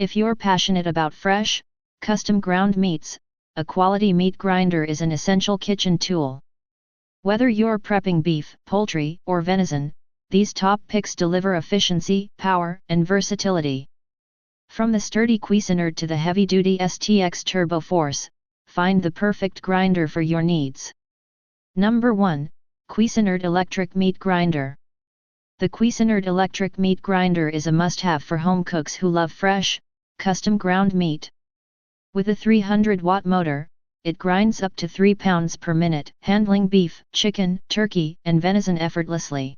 If you're passionate about fresh, custom ground meats, a quality meat grinder is an essential kitchen tool. Whether you're prepping beef, poultry, or venison, these top picks deliver efficiency, power, and versatility. From the sturdy Cuisinart to the heavy-duty STX Turboforce, find the perfect grinder for your needs. Number 1. Cuisinart Electric Meat Grinder. The Cuisinart Electric Meat Grinder is a must-have for home cooks who love fresh, custom ground meat. With a 300-watt motor, it grinds up to 3 pounds per minute, handling beef, chicken, turkey, and venison effortlessly.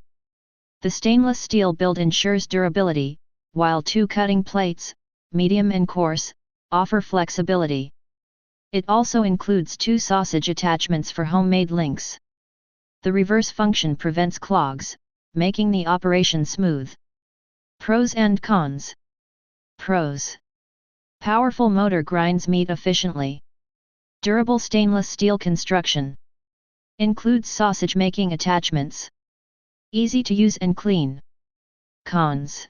The stainless steel build ensures durability, while 2 cutting plates, medium and coarse, offer flexibility. It also includes 2 sausage attachments for homemade links. The reverse function prevents clogs, making the operation smooth. Pros and cons. Pros. Powerful motor grinds meat efficiently. Durable stainless steel construction. Includes sausage making attachments. Easy to use and clean. Cons.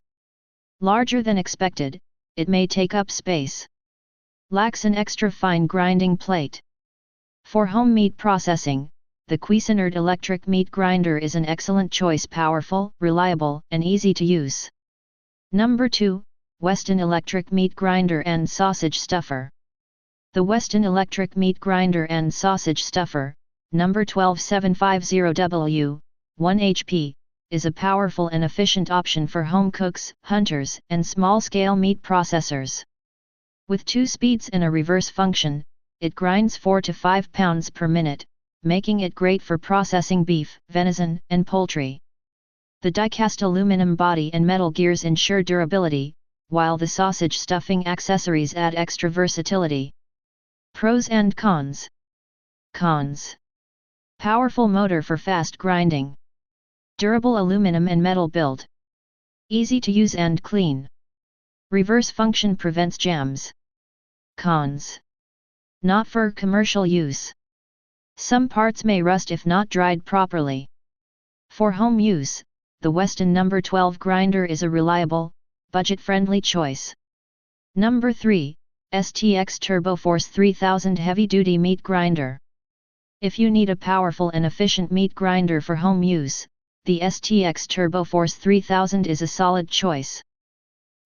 Larger than expected, it may take up space. Lacks an extra fine grinding plate. For home meat processing, the Cuisinart Electric Meat Grinder is an excellent choice, powerful, reliable, and easy to use. Number 2. Weston Electric Meat Grinder and Sausage Stuffer. The Weston Electric Meat Grinder and Sausage Stuffer, number 12750W, 1 HP, is a powerful and efficient option for home cooks, hunters, and small-scale meat processors. With 2 speeds and a reverse function, it grinds 4 to 5 pounds per minute, making it great for processing beef, venison, and poultry. The die-cast aluminum body and metal gears ensure durability, while the sausage stuffing accessories add extra versatility. Pros and cons. Cons. Powerful motor for fast grinding. Durable aluminum and metal build. Easy to use and clean. Reverse function prevents jams. Cons. Not for commercial use. Some parts may rust if not dried properly. For home use, the Weston No. 12 grinder is a reliable, budget-friendly choice. Number 3. STX Turboforce 3000 Heavy-Duty Meat Grinder. If you need a powerful and efficient meat grinder for home use, the STX Turboforce 3000 is a solid choice.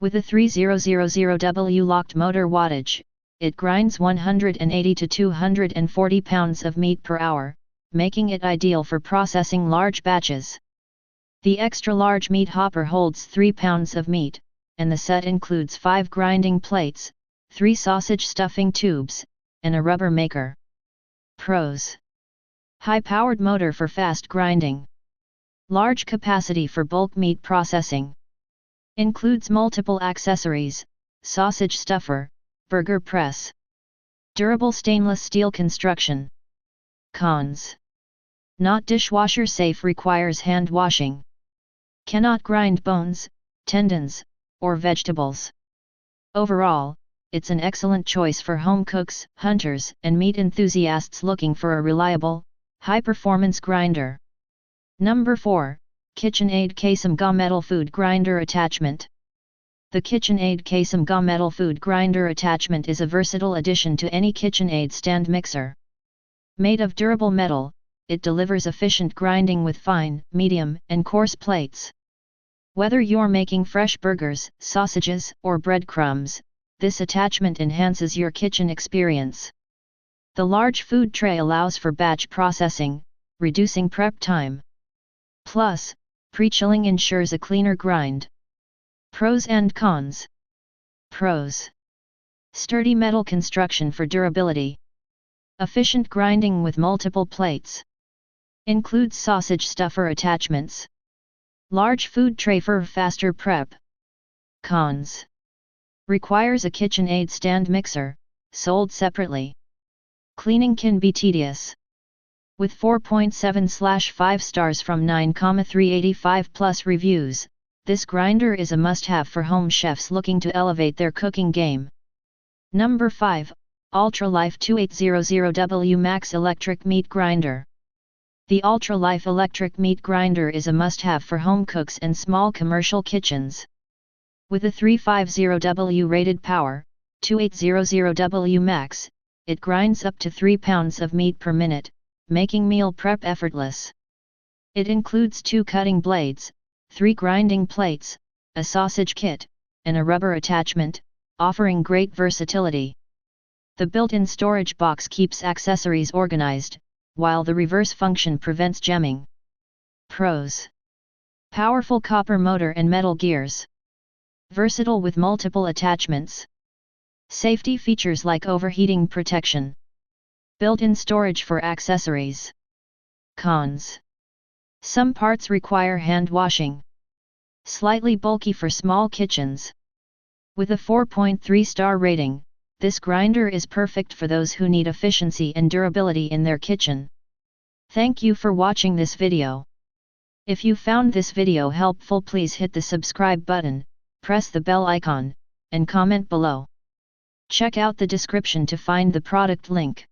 With a 3000W locked motor wattage, it grinds 180 to 240 pounds of meat per hour, making it ideal for processing large batches. The extra-large meat hopper holds 3 pounds of meat, and the set includes 5 grinding plates, 3 sausage stuffing tubes, and a rubber maker. Pros. High-powered motor for fast grinding. Large capacity for bulk meat processing. Includes multiple accessories, sausage stuffer, burger press. Durable stainless steel construction. Cons. Not dishwasher safe, requires hand washing. Cannot grind bones, tendons, or vegetables. Overall, it's an excellent choice for home cooks, hunters, and meat enthusiasts looking for a reliable, high-performance grinder. Number 4. KitchenAid Cuisinart Metal Food Grinder Attachment. The KitchenAid Cuisinart Metal Food Grinder Attachment is a versatile addition to any KitchenAid stand mixer. Made of durable metal, it delivers efficient grinding with fine, medium, and coarse plates. Whether you're making fresh burgers, sausages, or breadcrumbs, this attachment enhances your kitchen experience. The large food tray allows for batch processing, reducing prep time. Plus, pre-chilling ensures a cleaner grind. Pros and cons. Pros. Sturdy metal construction for durability. Efficient grinding with multiple plates. Includes sausage stuffer attachments. Large food tray for faster prep. Cons. Requires a KitchenAid stand mixer, sold separately. Cleaning can be tedious. With 4.7/5 stars from 9,385+ reviews, this grinder is a must-have for home chefs looking to elevate their cooking game. Number 5. Ultralife 2800W Max Electric Meat Grinder. The Ultralife Electric Meat Grinder is a must-have for home cooks and small commercial kitchens. With a 350W rated power, 2800W max, it grinds up to 3 pounds of meat per minute, making meal prep effortless. It includes 2 cutting blades, 3 grinding plates, a sausage kit, and a rubber attachment, offering great versatility. The built-in storage box keeps accessories organized, while the reverse function prevents jamming. Pros: powerful copper motor and metal gears. Versatile with multiple attachments. Safety features like overheating protection. Built-in storage for accessories. Cons: some parts require hand washing. Slightly bulky for small kitchens. With a 4.3-star rating, this grinder is perfect for those who need efficiency and durability in their kitchen. Thank you for watching this video. If you found this video helpful, please hit the subscribe button, press the bell icon, and comment below. Check out the description to find the product link.